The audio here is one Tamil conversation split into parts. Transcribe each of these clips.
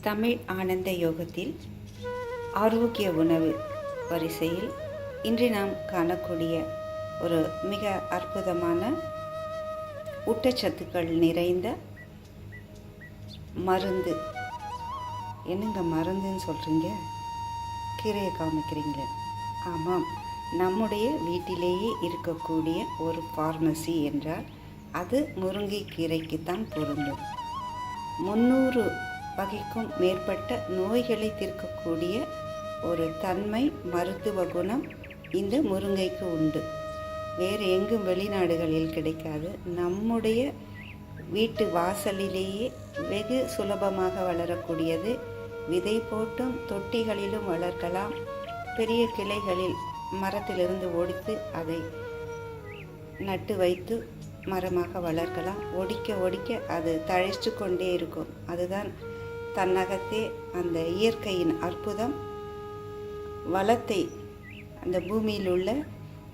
தமிழ் ஆனந்த யோகத்தில் ஆரோக்கிய உணவு வரிசையில் இன்று நாம் காணக்கூடிய ஒரு மிக அற்புதமான ஊட்டச்சத்துக்கள் நிறைந்த மருந்து. என்னங்க மருந்துன்னு சொல்கிறீங்க? கீரையை காமிக்கிறீங்க? ஆமாம், நம்முடைய வீட்டிலேயே இருக்கக்கூடிய ஒரு ஃபார்மசி என்றால் அது முருங்கைக்கீரைக்குத்தான் பொருந்தும். 300 வகைக்கும் மேற்பட்ட நோய்களை தீர்க்கக்கூடிய ஒரு தன்மை, மருத்துவ குணம் இந்த முருங்கைக்கு உண்டு. வேறு எங்கும் வெளிநாடுகளில் கிடைக்காது. நம்முடைய வீட்டு வாசலிலேயே வெகு சுலபமாக வளரக்கூடியது. விதை போட்டும் தொட்டிகளிலும் வளர்க்கலாம். பெரிய கிளைகளில் மரத்திலிருந்து ஒடித்து அதை நட்டு வைத்து மரமாக வளர்க்கலாம். ஒடிக்க அது தழைச்சு கொண்டே இருக்கும். அதுதான் தன்னகத்தே அந்த இயற்கையின் அற்புதம். வளத்தை, அந்த பூமியில் உள்ள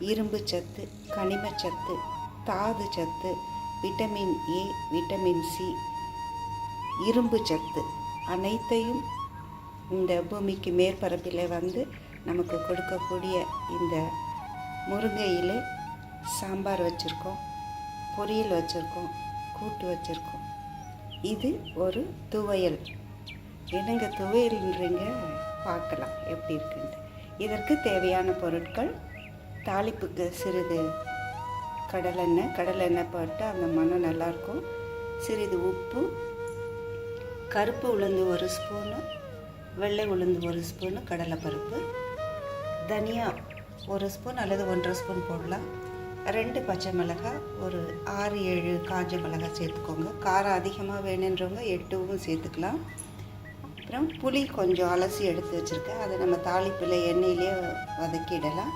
இரும்பு சத்து, கனிமச்சத்து, தாது சத்து, விட்டமின் ஏ, விட்டமின் சி, இரும்பு சத்து அனைத்தையும் இந்த பூமிக்கு மேற்பரப்பில் வந்து நமக்கு கொடுக்கக்கூடிய இந்த முருங்கையில் சாம்பார் வச்சுருக்கோம், பொரியல் வச்சுருக்கோம், கூட்டு வச்சுருக்கோம். இது ஒரு துவையல். என்னங்க துவையல்ன்றீங்க? பார்க்கலாம் எப்படி இருக்குன்ட்டு. இதற்கு தேவையான பொருட்கள்: தாளிப்புக்கு சிறிது கடலெண்ணெய் போட்டு அந்த மணம் நல்லாயிருக்கும். சிறிது உப்பு, கருப்பு உளுந்து 1 ஸ்பூனு, வெள்ளை உளுந்து 1 ஸ்பூனு, கடலைப்பருப்பு, தனியா 1 ஸ்பூன் அல்லது 1.5 ஸ்பூன் போடலாம். 2 பச்சை மிளகாய், ஒரு 6-7 காஞ்ச மிளகாய் சேர்த்துக்கோங்க. காரம் அதிகமாக வேணுன்றவங்க 8வும் சேர்த்துக்கலாம். அப்புறம் புளி கொஞ்சம் அலசி எடுத்து வச்சுருக்கேன். அதை நம்ம தாளிப்பில் எண்ணெயிலே வதக்கிடலாம்.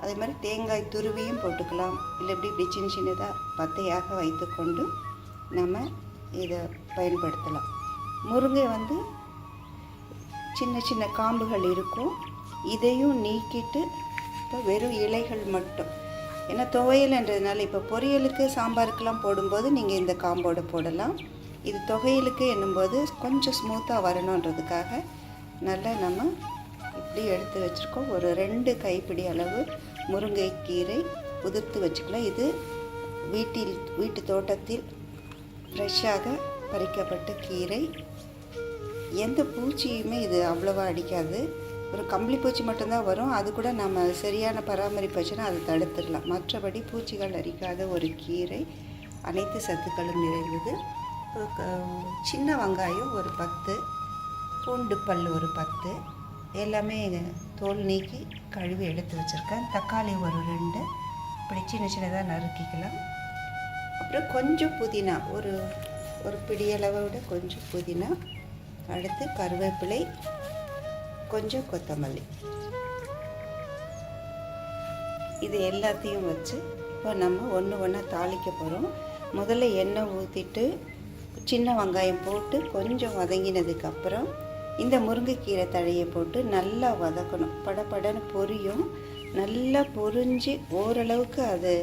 அதே மாதிரி தேங்காய் துருவியும் போட்டுக்கலாம். இல்லை இப்படி சின்னதாக பத்தையாக வைத்துக்கொண்டு நம்ம இதை பயன்படுத்தலாம். முருங்கை சின்ன காம்புகள் இருக்கும். இதையும் நீக்கிட்டு இப்போ வெறும் இலைகள் மட்டும். ஏன்னா துவையல்ன்றதுனால இப்போ பொரியலுக்கு சாம்பாருக்கெல்லாம் போடும்போது நீங்கள் இந்த காம்போடு போடலாம். இது தொகையலுக்கு என்னும்போது கொஞ்சம் ஸ்மூத்தாக வரணுன்றதுக்காக நல்லா நம்ம இப்படி எடுத்து வச்சுருக்கோம். ஒரு 2 கைப்பிடி அளவு முருங்கைக்கீரை உதிர்த்து வச்சுக்கலாம். இது வீட்டு தோட்டத்தில் ஃப்ரெஷ்ஷாக பறிக்கப்பட்ட கீரை. எந்த பூச்சியுமே இது அவ்வளோவா அடிக்காது. ஒரு கம்பளி பூச்சி மட்டும்தான் வரும். அது கூட நம்ம சரியான பராமரிப்பு வச்சுன்னா அதை தடுத்துடலாம். மற்றபடி பூச்சிகள் அரிக்காத ஒரு கீரை. அனைத்து சத்துக்களும் நிறைந்தது. சின்ன வெங்காயம் ஒரு 10, பூண்டு பல் ஒரு 10, எல்லாமே தோல் நீக்கி கழுவி எடுத்து வச்சுருக்கேன். தக்காளி ஒரு 2, இப்படி சின்னதாக நறுக்கிக்கலாம். அப்புறம் கொஞ்சம் புதினா, ஒரு பிடியளவை விட கொஞ்சம் புதினா, அடுத்து கருவேப்பிலை, கொஞ்சம் கொத்தமல்லி. இது எல்லாத்தையும் வச்சு இப்போ நம்ம ஒன்றா தாளிக்க போகிறோம். முதல்ல எண்ணெய் ஊற்றிட்டு சின்ன வெங்காயம் போட்டு கொஞ்சம் வதங்கினதுக்கப்புறம் இந்த முருங்கைக்கீரை தழையை போட்டு நல்லா வதக்கணும். படப்படன்னு பொரியும். நல்லா பொரிஞ்சு ஓரளவுக்கு அது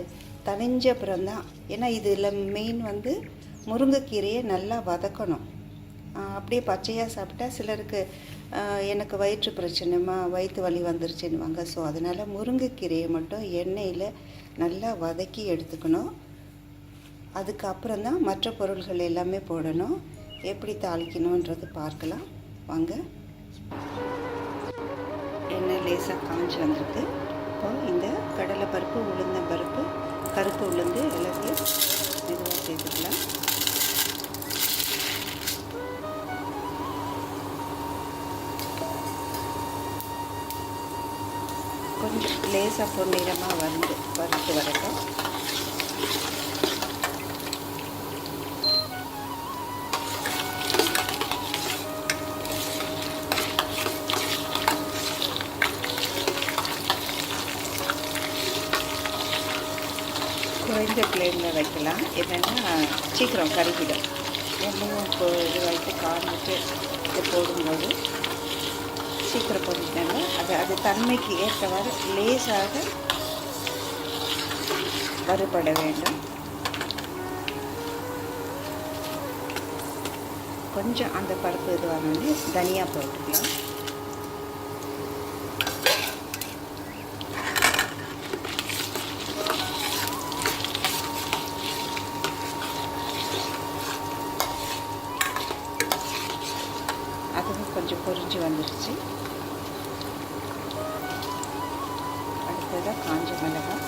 தணிஞ்ச அப்புறம்தான். ஏன்னா இதில் மெயின் முருங்கைக்கீரையை நல்லா வதக்கணும். அப்படியே பச்சையாக சாப்பிட்டா சிலருக்கு எனக்கு வயிற்று பிரச்சனைமா, வயிற்று வலி வந்துருச்சுன்னுவாங்க. ஸோ அதனால் முருங்கைக்கீரையை மட்டும் எண்ணெயில் நல்லா வதக்கி எடுத்துக்கணும். அதுக்கப்புறம் தான் மற்ற பொருள்கள் எல்லாமே போடணும். எப்படி தாளிக்கணுன்றது பார்க்கலாம் வாங்க. எண்ணெய் லேசாக காஞ்சி வந்திருக்கு. இப்போ இந்த கடலைப்பருப்பு, உளுந்தம்பருப்பு, கருப்பு உளுந்து எல்லாத்தையும் மெதுவாக சேர்த்துக்கலாம். கொஞ்சம் லேசாக பொன்னிறமாக வறுத்து வரட்டும். குறைந்த ஃப்ளேமில் வைக்கலாம். என்னென்னா சீக்கிரம் கருகிடும். எண்ணெயும் இது வைத்து காஞ்சிட்டு இது போடும்போது சீக்கிரம் போட்டுட்டாங்க. அது தன்மைக்கு ஏற்றவாறு லேசாக வறுபட வேண்டும். கொஞ்சம் அந்த பருப்பு இதுவானோடனே தனியா போட்டுக்கலாம். அதுவும் கொஞ்சம் பொரிஞ்சு வந்துடுச்சு. அடுத்ததாக காஞ்ச மிளகாய்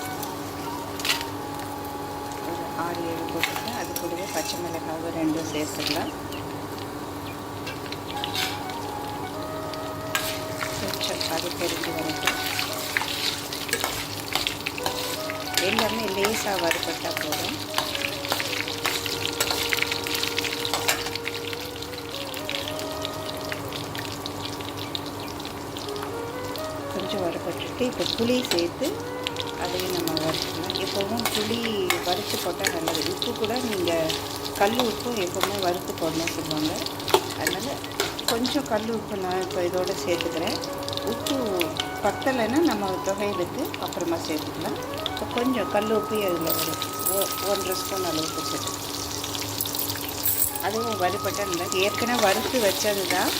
ஒரு 6-7 போட்டுக்கலாம். அது கூடவே பச்சை மிளகாய் 2 சேர்த்துக்கலாம். கொஞ்சம் அது பொரிஞ்சு வரட்டும். எல்லாமே லேசாக வறுபட்டால் போதும். கொஞ்சம் வறுபட்டுட்டு இப்போ புளி சேர்த்து அதையும் நம்ம வறுத்துக்கலாம். எப்போவும் புளி வறுத்து போட்டால் நல்லது. உப்பு கூட நீங்கள் கல் உப்பு எப்போவுமே வறுத்து போடணும் சொல்லுவாங்க. அதனால் கொஞ்சம் கல் உப்பு நான் இப்போ இதோடு சேர்த்துக்கிறேன். உப்பு பத்தலைன்னா நம்ம தொகையிலுக்கு அப்புறமா சேர்த்துக்கலாம். இப்போ கொஞ்சம் கல் உப்பு அதில் ஒரு 1 ஸ்பூன் அளவுக்கு சேர்த்து அதுவும் வறுபட்டால் நல்லா. ஏற்கனவே வறுத்து வச்சது தான்.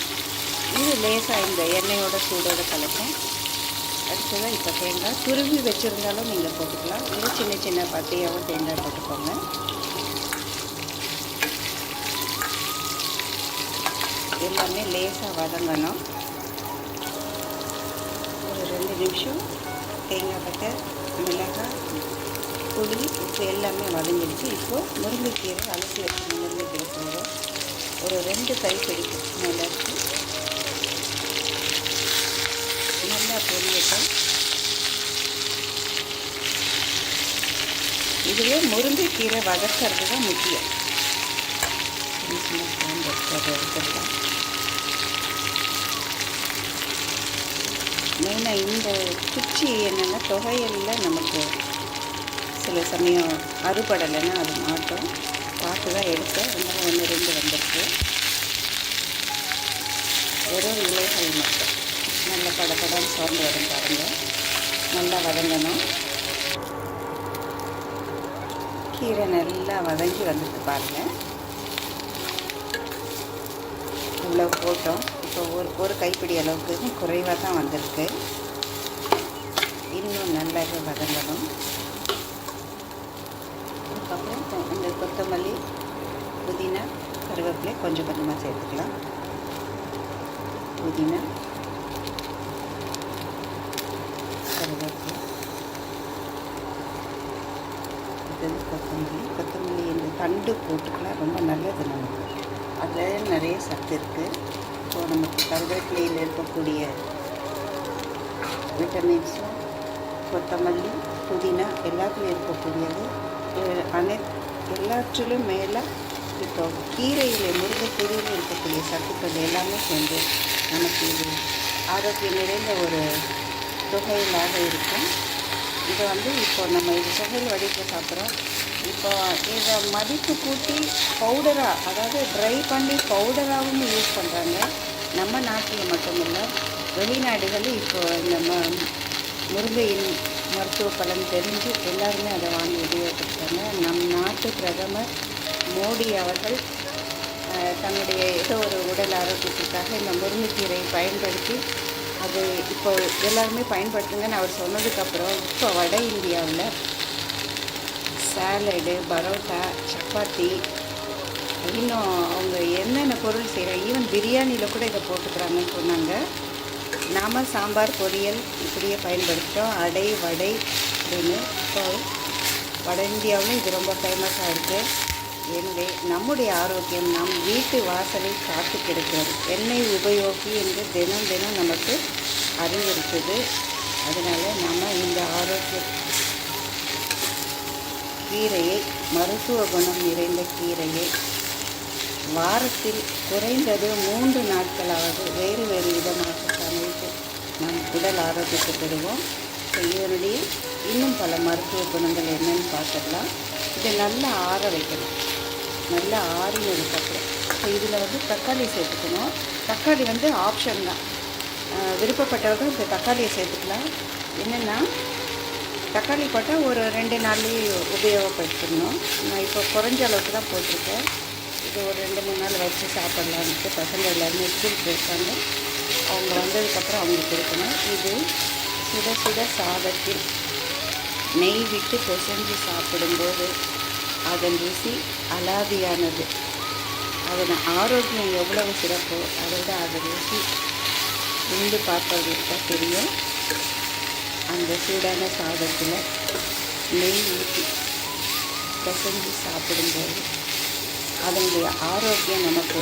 இது லேசாக இந்த எண்ணெயோட சூடோடு கலக்கும். அடுத்ததாக இப்போ தேங்காய் துருவி வச்சுருந்தாலும் நீங்கள் போட்டுக்கலாம். இல்லை சின்ன சின்ன பட்டையாகவும் தேங்காய் போட்டுக்கோங்க. எல்லாமே லேசாக வதங்கணும். ஒரு 2 நிமிஷம் தேங்காய் பட்டை மிளகாய் புளி உப்பு எல்லாமே வதங்கிடுச்சு. இப்போது முருங்கைக்கீரை அலசி வச்சுக்கணும். முருங்கைக்கீரை போடுவோம். ஒரு 2 கைப்பிடிக்கு மிளகு நல்லா பொரியட்டும். இதுவே முருங்கைக்கீரை வதக்கிறது தான் முக்கியம். எடுத்துக்கலாம். மெயினாக இந்த குச்சி என்னென்னா தொகையலில் நமக்கு சில சமயம் அறுபடலைன்னா அது மாட்டோம். பார்த்து தான் எடுத்தேன். இருந்தாலும் 1-2 வந்துருக்கு. வெறும் இலைகள் மட்டும் நல்ல படப்படம் சோர்ந்து வரும் பாருங்கள். நல்லா வதங்கணும். கீரை நல்லா வதங்கி வந்துட்டு பாருங்கள். இவ்வளோ போட்டோம். இப்போ ஒரு கைப்பிடி அளவுக்கு குறைவாக தான் வந்திருக்கு. இன்னும் நல்லாவே வதங்கணும். அதுக்கப்புறம் இந்த கொத்தமல்லி புதினா கருவேப்பிலை கொஞ்சம் கொஞ்சமாக சேர்த்துக்கலாம். புதினா கருவேப்பிலை அடுத்தது கொத்தமல்லி இந்த தண்டு போட்டுக்கலாம். ரொம்ப நல்லது நமக்கு. அதில் நிறைய சத்து இருக்குது. ஸோ நமக்கு கருவேப்பிலையில் இருக்கக்கூடிய விட்டமின்ஸும் கொத்தமல்லி புதினா எல்லாத்துலேயும் இருக்கக்கூடியது எல்லாற்றிலும் மேலே இப்போ கீரையில் முருங்கைக்கீரையில் இருக்கக்கூடிய சத்துக்கள் எல்லாமே சேர்ந்து நமக்கு இது ஆரோக்கியம் நிறைந்த ஒரு தொகையிலாக இருக்கும். இதை இப்போ நம்ம இது தொகையில் வடித்து சாப்பிட்றோம். இப்போ இதை மதிப்பு கூட்டி பவுடராக, அதாவது ட்ரை பண்ணி பவுடராகவும் யூஸ் பண்ணுறாங்க. நம்ம நாட்டில் மட்டுமில்லை, வெளிநாடுகளில் இப்போ இந்த முருங்கையின் மருத்துவ பலன் தெரிஞ்சு எல்லாருமே அதை வாங்கி உபயோகப்படுத்துகிறாங்க. நம் நாட்டு பிரதமர் மோடி அவர்கள் தன்னுடைய ஏதோ ஒரு உடல் ஆரோக்கியத்திற்காக இந்த முருங்கைக்கீரையை பயன்படுத்தி அது இப்போ எல்லாருமே பயன்படுத்துங்கன்னு அவர் சொன்னதுக்கப்புறம் இப்போ வட இந்தியாவில் சாலடு, பரோட்டா, சப்பாத்தி, இன்னும் அவங்க என்னென்ன பொருள் செய்கிறாங்க, ஈவன் பிரியாணியில் கூட இதை போட்டுக்கிறாங்கன்னு சொன்னாங்க. நாம் சாம்பார் பொரியல் இப்படியே பயன்படுத்துகிறோம். அடை வடை அப்படின்னு. இப்போ வட இந்தியாவிலும் இது ரொம்ப ஃபேமஸாக இருக்குது. எனவே நம்முடைய ஆரோக்கியம் நம் வீட்டு வாசலில் காத்து கிடக்கிறது. எண்ணெய் உபயோகி என்று தினம் தினம் நமக்கு அறிவுறுத்துது. அதனால் நம்ம இந்த ஆரோக்கிய கீரையை, மருத்துவ குணம் நிறைந்த கீரையை வாரத்தில் குறைந்தது 3 நாட்களாவது வேறு வேறு விதமாக சமைத்து நம் உடல் ஆரோக்கியத்தை பெறுவோம். இதனுடைய இன்னும் பல மருத்துவ குணங்கள் என்னன்னு பார்த்துடலாம். இதை நல்லா ஆற வைக்கணும். நல்லா ஆறினதுக்கப்புறம் இப்போ இதில் தக்காளி சேர்த்துக்கணும். தக்காளி ஆப்ஷன் தான். விருப்பப்பட்டவர்கள் இந்த தக்காளியை சேர்த்துக்கலாம். என்னென்னா தக்காளி போட்டால் ஒரு 2 நாள்லேயே உபயோகப்படுத்தணும். நான் இப்போ குறைஞ்ச அளவுக்கு தான் போட்டிருக்கேன். இது ஒரு 2-3 நாள் வச்சு சாப்பிட்லான்ட்டு பசங்க எல்லாருமே ஸ்கூல் போயிருக்காங்க. அவங்க வந்ததுக்கப்புறம் அவங்களுக்கு இருக்கணும். இது சுட சுட சாதத்தில் நெய் விட்டு பிசைஞ்சு சாப்பிடும்போது அதன் ருசி அலாதியானது. அதன் ஆரோக்கியம் எவ்வளவு சிறப்போ அதை விட அதன் ருசி உண்டு பார்ப்பவர்களுக்கு தான் தெரியும். அந்த சூடான சாதத்தில் நெய் ஊற்றி பிசைஞ்சு சாப்பிடும்போது அதனுடைய ஆரோக்கியம் நமக்கு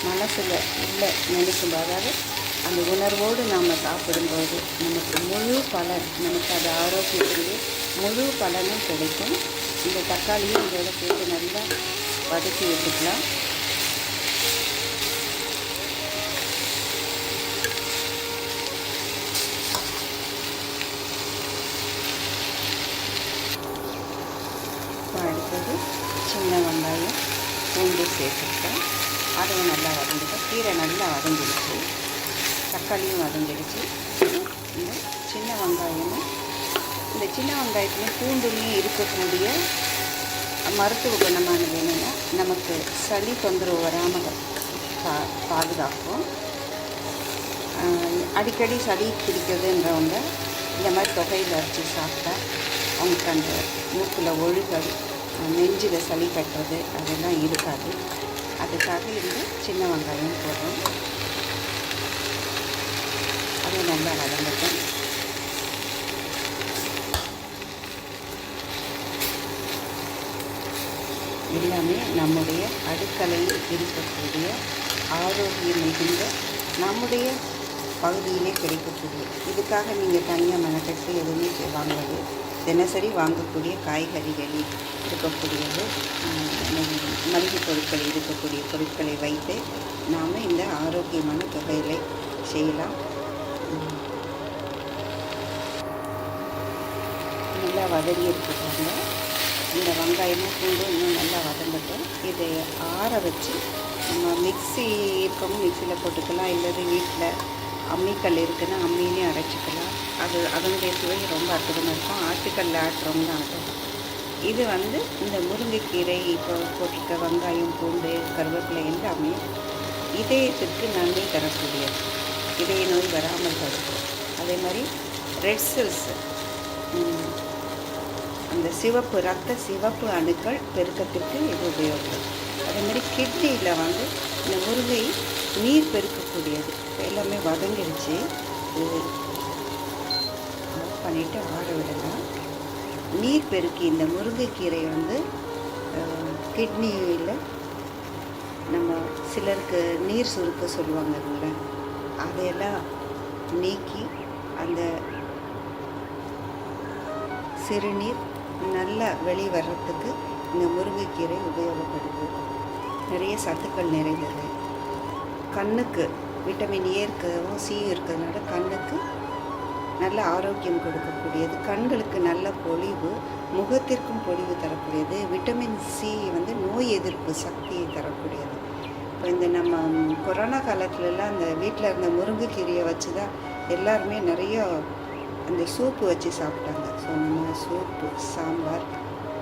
மனசில் இல்லை நினைக்கும். அதாவது அந்த உணர்வோடு நாம் சாப்பிடும்போது நமக்கு முழு பலன், நமக்கு அது ஆரோக்கியத்திலே முழு பலனும் கிடைக்கும். இந்த தக்காளியும் இதோட போட்டு நல்லா வதக்கி விட்டுக்கலாம். அடுத்தது சின்ன வெங்காயம் பூண்டு சேர்த்துக்கிட்டேன். அதையும் நல்லா வதங்கிட்டேன். கீரை நல்லா வதங்கிடுச்சு, தக்காளியும் வதங்கிடுச்சு. இந்த சின்ன வெங்காயமும் இந்த சின்ன வெங்காயத்துலேயும் பூண்டுலேயும் இருக்கக்கூடிய மருத்துவ குணமானது என்னென்னா நமக்கு சளி தொந்தரவு வராமல் பாதுகாக்கும். அடிக்கடி சளி பிடிக்கிறதுன்றவங்க இந்த மாதிரி தொகையில் அரைச்சி சாப்பிட்டா அவங்களுக்கு அந்த மூக்கில் ஒழுகல், நெஞ்சில் சளி கட்டுறது அதெல்லாம் இருக்காது. அதுக்காக இந்த சின்ன வெங்காயம் போடுறோம். அது நல்லா வதங்கட்டும். எல்லாமே நம்முடைய அடுக்கலையில் இருக்கக்கூடிய ஆரோக்கியம் மிகுந்த நம்முடைய பகுதியிலே கிடைக்கக்கூடிய, இதுக்காக நீங்கள் தனியாக மெனக்கெட்டு எதுவுமே வாங்குவது, தினசரி வாங்கக்கூடிய காய்கறிகளில் இருக்கக்கூடியது, மளிகை பொருட்களில் இருக்கக்கூடிய பொருட்களை வைத்து நாம் இந்த ஆரோக்கியமான தொகைகளை செய்யலாம். நல்லா வதங்கி இருக்கிறாங்க. இந்த வெங்காயமும் பூண்டும் இன்னும் நல்லா வதங்கட்டும். இதை ஆற வச்சு நம்ம மிக்ஸி இருக்கவும் மிக்சியில் போட்டுக்கலாம், இல்லது வீட்டில் அம்மிக்கல் இருக்குன்னா அம்மியிலையும் அரைச்சிக்கலாம். அதனுடைய சுவை ரொம்ப அற்புதமாக இருக்கும். ஆட்டுக்கல்ல ஆட்டுறோம்னா ஆட்டும். இது இந்த முருங்கைக்கீரை இப்போ போட்டிருக்க வெங்காயம் பூண்டு கருவேப்பிலை எல்லாமே இதயத்திற்கு நன்மை தரக்கூடியது, இதய நோய் வராமல் தடுக்கும். அதே மாதிரி ரெட் செல்ஸ், அந்த ரத்த சிவப்பு அணுக்கள் பெருக்கத்திற்கு இது உபயோகம். அதே மாதிரி கிட்னியில் இந்த முருங்கை நீர் பெருக்கக்கூடியது. எல்லாமே வதங்கிடுச்சு. இது ஆஃப் பண்ணிவிட்டு ஆற விடலாம். நீர் பெருக்கி இந்த முருங்கைக்கீரை கிட்னியில் நம்ம சிலருக்கு நீர் சுருக்க சொல்லுவாங்கல்ல, அதையெல்லாம் நீக்கி அந்த சிறுநீர் நல்லா வெளிவரத்துக்கு இந்த முருங்கைக்கீரை உபயோகப்படுது. நிறைய சத்துக்கள் நிறைந்தது. கண்ணுக்கு விட்டமின் ஏ இருக்கவும் சி இருக்கிறதுனால கண்ணுக்கு நல்ல ஆரோக்கியம் கொடுக்கக்கூடியது. கண்களுக்கு நல்ல பொலிவு, முகத்திற்கும் பொலிவு தரக்கூடியது. விட்டமின் சி நோய் எதிர்ப்பு சக்தியை தரக்கூடியது. இப்போ இந்த நம்ம கொரோனா காலத்துலலாம் அந்த வீட்டில் இருந்த முருங்கைக்கீரையை வச்சு தான் எல்லாருமே நிறைய அந்த சூப்பு வச்சு சாப்பிட்டாங்க. ஸோ நம்ம சூப்பு, சாம்பார்,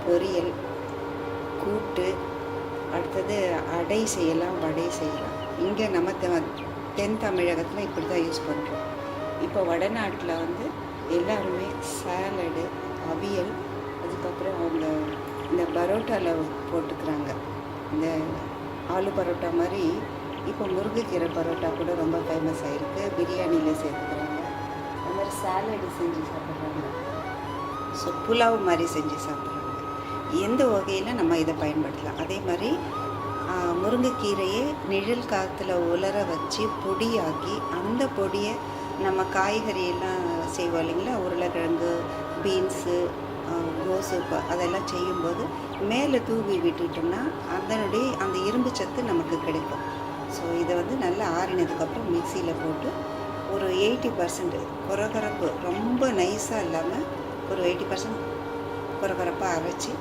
பொரியல், கூட்டு, அடுத்தது அடை செய்யலாம், வடை செய்யலாம். இங்கே நம்ம தென் தமிழகத்தில் இப்படி தான் யூஸ் பண்ணுறோம். இப்போ வடநாட்டில் எல்லாருமே சாலடு, அவியல், அதுக்கப்புறம் அவங்க இந்த பரோட்டாவில் போட்டுக்கிறாங்க. இந்த ஆலு பரோட்டா மாதிரி இப்போ முருங்கைக்கீரை பரோட்டா கூட ரொம்ப ஃபேமஸ் ஆகிருக்கு. பிரியாணியில் சேர்த்துக்கிறாங்க. அது மாதிரி சாலடு செஞ்சு சாப்பிட்றாங்க. ஸோ புலாவ் மாதிரி செஞ்சு சாப்பிட்றாங்க. எந்த வகையில் நம்ம இதை பயன்படுத்தலாம். அதே மாதிரி முருங்கைக்கீரையை நிழல் காற்றுல உலர வச்சு பொடியாக்கி அந்த பொடியை நம்ம காய்கறியெல்லாம் செய்வோம் இல்லைங்களா, உருளைக்கிழங்கு, பீன்ஸு, கோஸு அதெல்லாம் செய்யும்போது மேலே தூவி விட்டுட்டோம்னா அதனுடைய அந்த இரும்பு சத்து நமக்கு கிடைக்கும். ஸோ இதை நல்லா ஆறினதுக்கப்புறம் மிக்சியில் போட்டு ஒரு 80% கொரகரப்பு, ரொம்ப நைஸாக இல்லாமல் ஒரு 80% கொரகரப்பாக அரைச்சி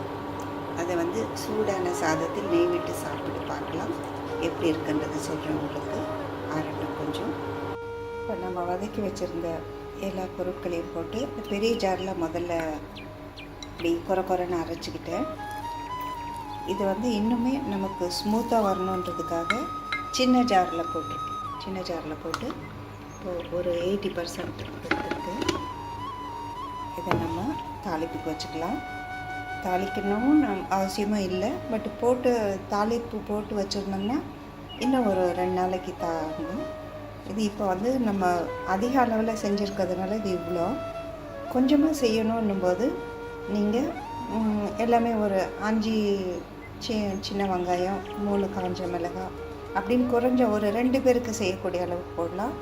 அதை சூடான சாதத்தில் நெய் விட்டு சாப்பிட்டு பார்க்கலாம். எப்படி இருக்குன்றது சொல்கிறேன் உங்களுக்கு. ஆறட்டும் கொஞ்சம். இப்போ நம்ம வதக்கி வச்சுருந்த எல்லா பொருட்களையும் போட்டு இந்த பெரிய ஜாரில் முதல்ல இப்படி கொரன்னு அரைச்சிக்கிட்டேன். இது வந்து இன்னுமே நமக்கு ஸ்மூத்தாக வரணுன்றதுக்காக சின்ன ஜாரில் போட்டிருக்கேன். சின்ன ஜாரில் போட்டு இப்போது ஒரு 80% எடுத்துருக்கு. இதை நம்ம தாளிப்புக்கு வச்சுக்கலாம். தாளிக்கணும் அவசியமும் இல்லை, பட் போட்டு தாளிப்பு போட்டு வச்சுருந்தோம்னா இன்னும் ஒரு 2 நாளைக்கு தாங்கும். இது இப்போ வந்து நம்ம அதிக அளவில் செஞ்சுருக்கிறதுனால இது இவ்வளோ. கொஞ்சமாக செய்யணுன்னும் போது நீங்கள் எல்லாமே ஒரு 5 சின்ன வெங்காயம், 3 காஞ்ச மிளகாய் அப்படின்னு குறைஞ்ச ஒரு 2 பேருக்கு செய்யக்கூடிய அளவுக்கு போடலாம்.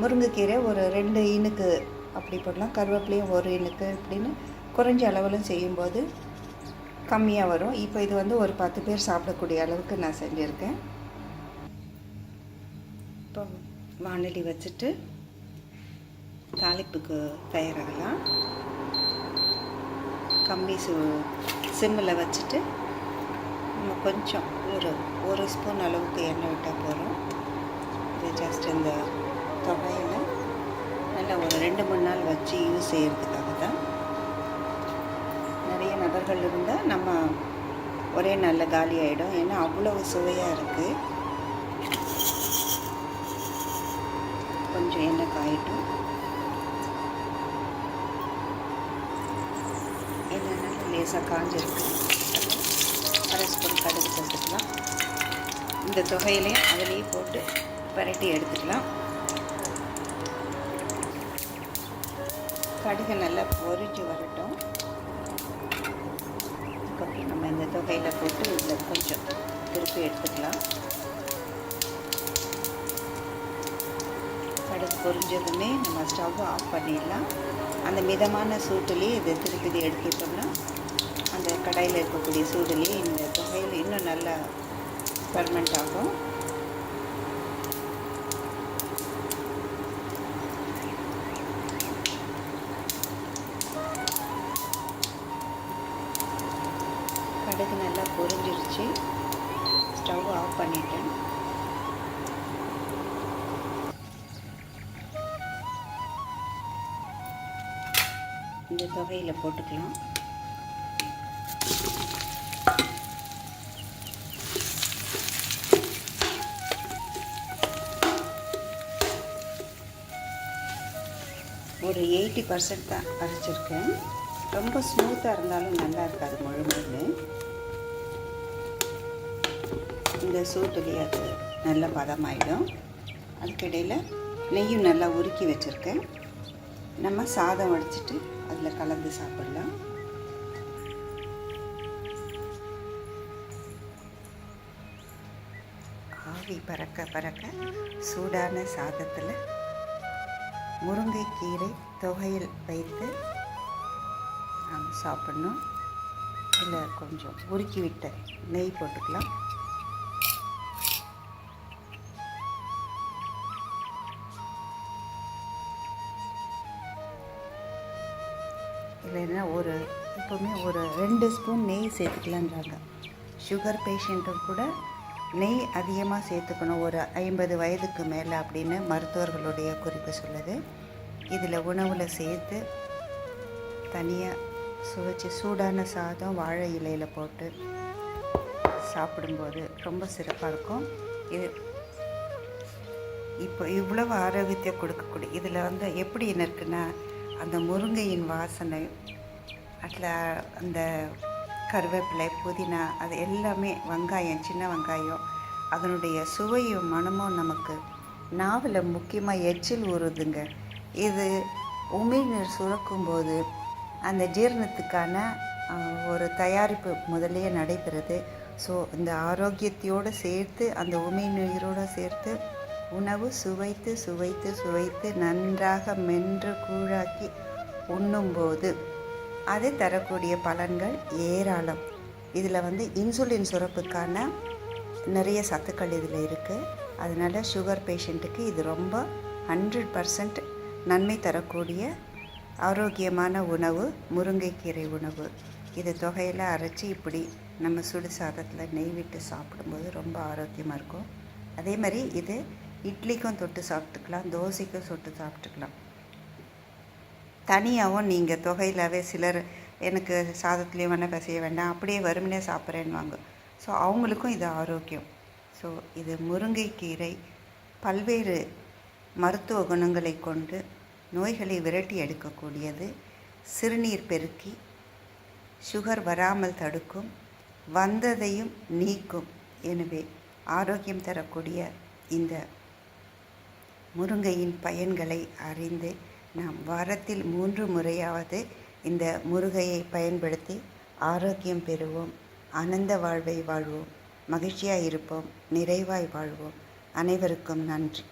முருங்கைக்கீரை ஒரு 2 இனுக்கு அப்படி போடலாம். கருவேப்பிலையும் 1 இனுக்கு அப்படின்னு குறைஞ்ச அளவில் செய்யும்போது கம்மியாக வரும். இப்போ இது வந்து ஒரு 10 பேர் சாப்பிடக்கூடிய அளவுக்கு நான் செஞ்சுருக்கேன். இப்போ வானொலி வச்சுட்டு தாளிப்புக்கு தயாராகலாம். கம்மி சிம்மில் வச்சுட்டு நம்ம கொஞ்சம் ஒரு ஸ்பூன் அளவுக்கு எண்ணெய் விட்டால் போகிறோம். இது ஜஸ்ட் இந்த தொகையில் நல்லா ஒரு 2-3 நாள் வச்சு யூஸ் செய்கிறதுக்காக தான். நிறைய நபர்கள் இருந்தால் நம்ம ஒரே நாளில் காலி ஆகிடும். ஏன்னா அவ்வளவு சுவையாக இருக்குது. கொஞ்சம் எண்ணெய் காயட்டும். எண்ணெய் நல்லா லேசாக காஞ்சிருக்கு. 1/2 ஸ்பூன் கடுகு போட்டுக்கலாம். இந்த தொகையிலையும் அதிலேயே போட்டு பரட்டி எடுத்துக்கலாம். கடுகு நல்லா பொரிஞ்சு வரட்டும். அதுக்கப்புறம் நம்ம இந்த தொகையில் போட்டு இதில் கொஞ்சம் திருப்பி எடுத்துக்கலாம். கடுகு பொரிஞ்சதுமே நம்ம ஸ்டவ் ஆஃப் பண்ணிடலாம். அந்த மிதமான சூட்டுலேயே இதை திருப்பி எடுத்துட்டோம்னா அந்த கடாயில் இருக்கக்கூடிய சூடுலேயே இந்த தொகையில் இன்னும் நல்லா ஃபெர்மெண்ட் ஆகும். கடுகு நல்லா பொரிஞ்சிருச்சு. ஸ்டவ் ஆஃப் பண்ணிட்டேன். இந்த தொகையில் போட்டுக்கலாம். ஒரு 80% தான் அரைச்சிருக்கேன். ரொம்ப ஸ்மூத்தாக இருந்தாலும் நல்லா இருக்காது முழுமைன்னு. இந்த சூட்டுலேயே அது நல்ல பதமாயிடும். அதுக்கிடையில் நெய்யும் நல்லா உருக்கி வச்சுருக்கேன். நம்ம சாதம் வடிச்சிட்டு அதில் கலந்து சாப்பிடலாம். ஆவி பறக்க பறக்க சூடான சாதத்தில் முருங்கைக்கீரை தொகையில் வைத்து நாம் சாப்பிடணும். இதில் கொஞ்சம் உருக்கி விட்ட நெய் போட்டுக்கலாம். இல்லைன்னா எப்போவுமே ஒரு 2 ஸ்பூன் நெய் சேர்த்துக்கலான்றாங்க. சுகர் பேஷண்ட்டும் கூட நெய் அதிகமாக சேர்த்துக்கணும் ஒரு 50 வயதுக்கு மேலே அப்படின்னு மருத்துவர்களுடைய குறிப்பு சொல்லுது. இதில் உணவில் சேர்த்து தனியாக சுவைச்சு சூடான சாதம் வாழை இலையில் போட்டு சாப்பிடும்போது ரொம்ப சிறப்பாக இருக்கும். இது இப்போ இவ்வளவு ஆரோக்கியத்தை கொடுக்கக்கூடிய இதில் வந்து எப்படி இருக்குன்னா அந்த முருங்கையின் வாசனை, அதில் அந்த கருவேப்பிலை, புதினா, அது எல்லாமே வெங்காயம், சின்ன வெங்காயம், அதனுடைய சுவையும் மனமும் நமக்கு நாவில் முக்கியமாக எச்சில் ஊறுதுங்க. இது உமிழ்நீர் சுரக்கும்போது அந்த ஜீரணத்துக்கான ஒரு தயாரிப்பு முதலே நடைபெறுது. ஸோ இந்த ஆரோக்கியத்தையோடு சேர்த்து அந்த உமிழ்நீரோடு சேர்த்து உணவு சுவைத்து சுவைத்து சுவைத்து நன்றாக மென்று கூழாக்கி உண்ணும்போது அது தரக்கூடிய பலன்கள் ஏராளம். இதில் வந்து இன்சுலின் சுரப்புக்கான நிறைய சத்துக்கள் இதில் இருக்குது. அதனால் சுகர் பேஷண்ட்டுக்கு இது ரொம்ப 100% நன்மை தரக்கூடிய ஆரோக்கியமான உணவு முருங்கைக்கீரை உணவு. இது தொகையில் அரைச்சி இப்படி நம்ம சுடு சாதத்தில் நெய் விட்டு சாப்பிடும்போது ரொம்ப ஆரோக்கியமாக இருக்கும். அதே மாதிரி இது இட்லிக்கும் தொட்டு சாப்பிட்டுக்கலாம், தோசைக்கும் தொட்டு சாப்பிட்டுக்கலாம். தனியாகவும் நீங்கள் தொகையிலாவே சிலர் எனக்கு சாதத்துலேயும் வேணால் பிசைய வேண்டாம் அப்படியே வெறுமனே சாப்பிட்றேன்னுவாங்க. ஸோ அவங்களுக்கும் இது ஆரோக்கியம். ஸோ இது முருங்கைக்கீரை பல்வேறு மருத்துவ குணங்களை கொண்டு நோய்களை விரட்டி எடுக்கக்கூடியது. சிறுநீர் பெருக்கி சுகர் வராமல் தடுக்கும், வந்ததையும் நீக்கும். எனவே ஆரோக்கியம் தரக்கூடிய இந்த முருங்கையின் பயன்களை அறிந்து நாம் வாரத்தில் 3 முறையாவது இந்த முருங்கையை பயன்படுத்தி ஆரோக்கியம் பெறுவோம். ஆனந்த வாழ்வை வாழ்வோம். மகிழ்ச்சியாய் இருப்போம். நிறைவாய் வாழ்வோம். அனைவருக்கும் நன்றி.